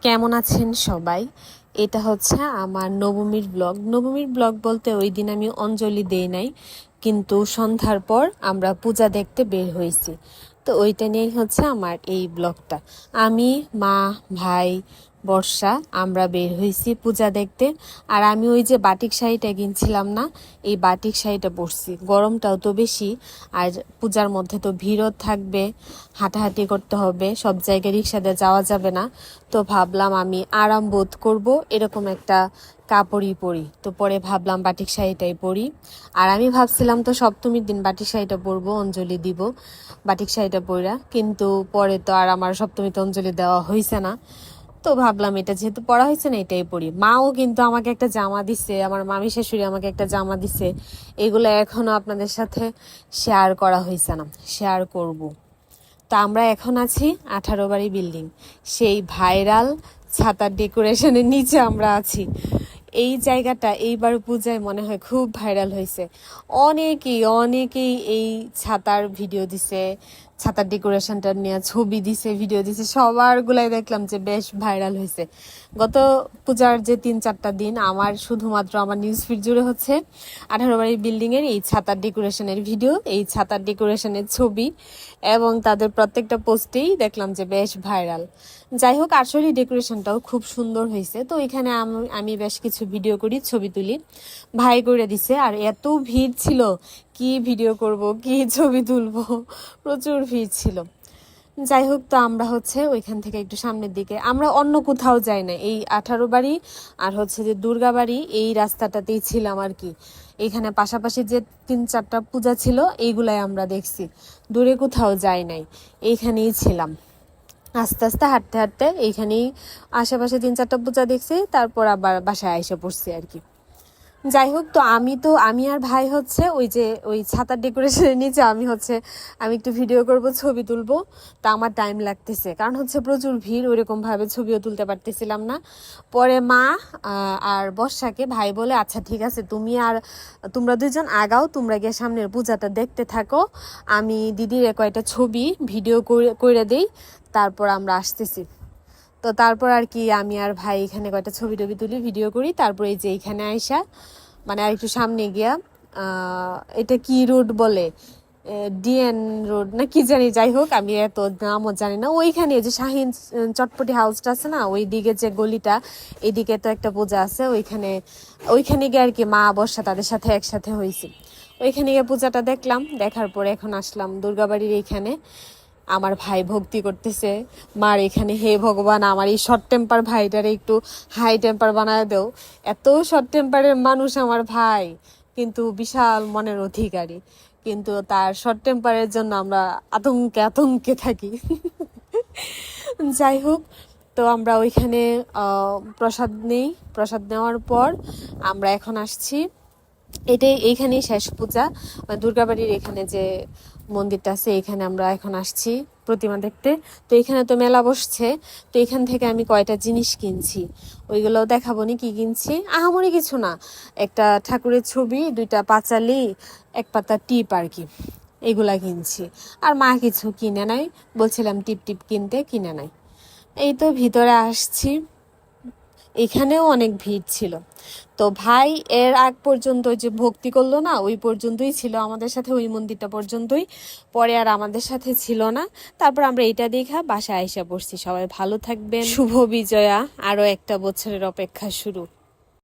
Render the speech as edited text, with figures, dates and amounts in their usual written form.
কেমন আছেন সবাই? এটা হচ্ছে আমার নবমীর ব্লগ। নবমীর ব্লগ বলতে ওই দিন আমি অঞ্জলি দেই নাই, কিন্তু সন্ধ্যার পর আমরা পূজা দেখতে বের হয়েছি। তো ওইটা নিয়েই হচ্ছে আমার এই ব্লগটা। আমি, মা, ভাই, বর্ষা আমরা বের হয়েছি পূজা দেখতে। আর আমি ওই যে বাটিক শাড়িটা কিনছিলাম না, এই বাটিক শাড়িটা পরছি। গরমটাও তো বেশি, আর পূজার মধ্যে তো ভিড়ও থাকবে, হাঁটাহাঁটি করতে হবে, সব জায়গায় রিক্সাতে যাওয়া যাবে না। তো ভাবলাম আমি আরাম বোধ করবো এরকম একটা কাপড়ই পরি। তো পরে ভাবলাম বাটিক শাড়িটাই পরি। আর আমি ভাবছিলাম তো সপ্তমীর দিন বাটিক শাড়িটা পরবো, অঞ্জলি দিব বাটিক শাড়িটা পরা, কিন্তু পরে তো আর আমার সপ্তমীতে অঞ্জলি দেওয়া হয়েছে না। তো ভাবলাম এটা যেহেতু পড়া হয়েছে না, এটাই পড়ি। মাও কিন্তু আমাকে একটা জামা দিছে, আমার মামি শাশুড়ি আমাকে একটা জামা দিছে। এগুলো এখনো আপনাদের সাথে শেয়ার করা হয়েছে না, শেয়ার করব। তো আমরা এখন আছি 18 বাড়ি বিল্ডিং, সেই ভাইরাল ছাতার ডেকোরেশনের নিচে আমরা আছি। এই জায়গাটা এইবার পূজায় মনে হয় খুব ভাইরাল হয়েছে। অনেকেই এই ছাতার ভিডিও দিছে, ছাতার ডেকোরেশনটা নিয়ে ছবি দিছে, ভিডিও দিছে, সবার গুলাই দেখলাম যে বেশ ভাইরাল হয়েছে। গত পূজার যে 3-4টা দিন আমার শুধুমাত্র আমার নিউজ ফিড জুড়ে হচ্ছে 18 বাড়ি বিল্ডিং এর এই ছাতার ডেকোরেশনের ভিডিও, এই ছাতার ডেকোরেশনের ছবি, এবং তাদের প্রত্যেকটা পোস্টেই দেখলাম যে বেশ ভাইরাল। যাই হোক, আসলে ডেকোরেশনটাও খুব সুন্দর হয়েছে। তো এখানে আমি বেশ কিছু ভিডিও করি, ছবি তুলি, ভাই করে দিছে। আর এত ভিড় ছিল, কি ভিডিও করব, কি ছবি তুলবো, প্রচুর ভিড় ছিল। যাই হোক, তো আমরা হচ্ছে ওইখান থেকে একটু সামনের দিকে, আমরা অন্য কোথাও যাই না, এই 18 বাড়ি আর হচ্ছে যে দুর্গা বাড়ি এই রাস্তাটাতেই ছিলাম আর কি। এখানে পাশাপাশি যে 3-4টা পূজা ছিল এইগুলাই আমরা দেখছি, দূরে কোথাও যাই নাই, এইখানেই ছিলাম। আস্তে আস্তে হাঁটতে হাঁটতে এইখানেই আশেপাশে 3-4টা পূজা দেখছি, তারপর আবার বাসায় এসে পড়ছি আর কি। যাই হোক, তো আমি আর ভাই হচ্ছে ওই ছাতার ডেকোরেশনের নিচে আমি একটু ভিডিও করব, ছবি তুলবো। তা আমার টাইম লাগতেছে, কারণ হচ্ছে প্রচুর ভিড়, ওইরকম ভাবে ছবিও তুলতে পারতেছিলাম না। পরে মা আর বর্ষাকে ভাই বলে, আচ্ছা ঠিক আছে, তোমরা দুইজন আগাও, তোমরা গিয়ে সামনের পূজাটা দেখতে থাকো, আমি দিদির কয়টা ছবি ভিডিও করে দেই, তারপর আমরা আসতেছি। তো তারপর আর কি আমি আর ভাই এখানে কয়টা ছবি টবি তুলি, ভিডিও করি। তারপরে এই যে এইখানে আইসা, মানে আর একটু সামনে গিয়া, এটা কি রোড বলে, ডিএন রোড না কি জানি, যাই হোক আমি এত নামও জানি না। ওইখানে যে শাহিন চটপটি হাউসটা আছে না, ওই দিকে যে গলিটা, এদিকে তো একটা পূজা আছে, ওইখানে গিয়ে আর কি মা বর্ষা তাদের সাথে একসাথে হয়েছি। ওইখানে গিয়ে পূজাটা দেখলাম, দেখার পরে এখন আসলাম দুর্গাবাড়ির এইখানে। আমার ভাই ভক্তি করতেছে মার এখানে, হে ভগবান আমার এই শর্ট টেম্পার ভাইটারে একটু হাই টেম্পার বানায় দেও। এত শর্ট টেম্পারের মানুষ আমার ভাই, কিন্তু বিশাল মনের অধিকারী, কিন্তু তার শর্ট টেম্পারের জন্য আমরা আতঙ্কে থাকি। যাই হোক, তো আমরা ওইখানে প্রসাদ নেই, প্রসাদ নেওয়ার পর আমরা এখন আসছি, এইখানেই শেষ পূজা, দুর্গাবাড়ির এখানে যে মন্দিরটা আছে, এখানে আমরা এখন আসছি প্রতিমা দেখতে। তো এখানে তো মেলা বসছে, তো এখান থেকে আমি কয়টা জিনিস কিনছি, ওইগুলো দেখাবো নি কি কিনছি। আহামরি কিছু না, একটা ঠাকুরের ছবি, 2টা পাঁচালি, 1 পাতা টিপ আর কি, এগুলা কিনছি। আর মা কিছু কিনে নাই, বলছিলাম টিপ কিনতে, কিনে নাই। এই তো ভিতরে আসছি, এখানেও অনেক ভিড় ছিল। তো ভাই এর আগ পর্যন্ত যে ভক্তি করলো না, ওই পর্যন্তই ছিল আমাদের সাথে, ওই মন্দিরটা পর্যন্তই, পরে আর আমাদের সাথে ছিল না। তারপর আমরা এটা দেখা বাসায় আইসা পড়ছি। সবাই ভালো থাকবেন, শুভ বিজয়া, আরো একটা বছরের অপেক্ষা শুরু।